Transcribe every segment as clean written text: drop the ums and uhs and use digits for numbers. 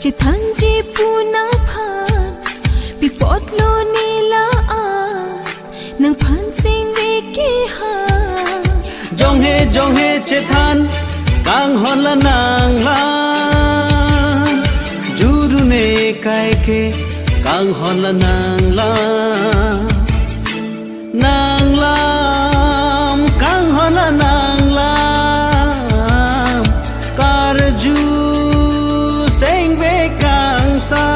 จะทันจีปูนังผ่านปีปอดโลนีลาอานังผ่านสิ่งวิกิหาจงเฮเจทันกังฮอนละนางลาจูรุเนไกเคกังฮอนละนางลานางลามกังฮอนละนางลามการจูเซงเวกังซา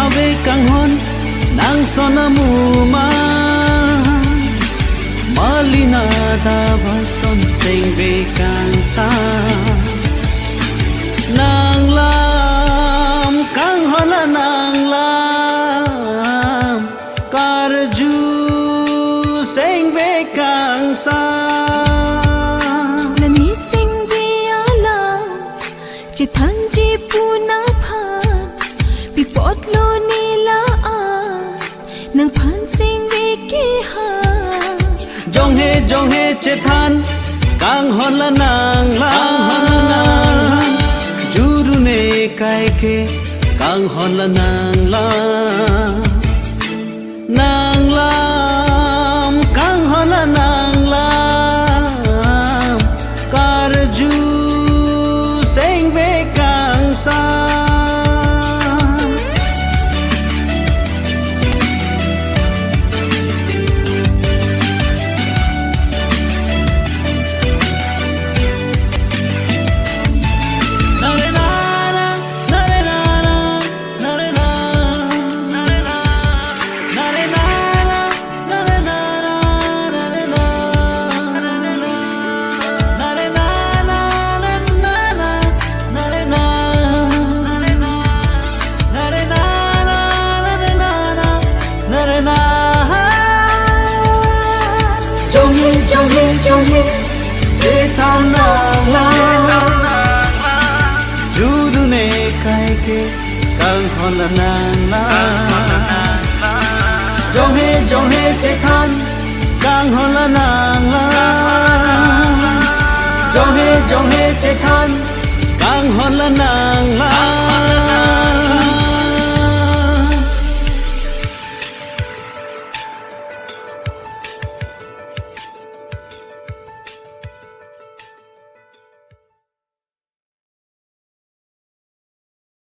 ave kang hon nang sonamu ma malina da bason sing ve kang sa nang lam kang hon nang lam karju sing ve kang sa nani sing ve ala che than ji pu nang phan pi pot lo ni la a nang phan sing ve ki ha jong he che than kang hon la nang la juru ne kai ke kang hon la nang la nang lam kang hon la nang la kar ju sing ve kang sa Jong he che than nang la judu ne kai ke kang hon la nang la jong he che than kang hon la nang la jong he che than kang hon la nang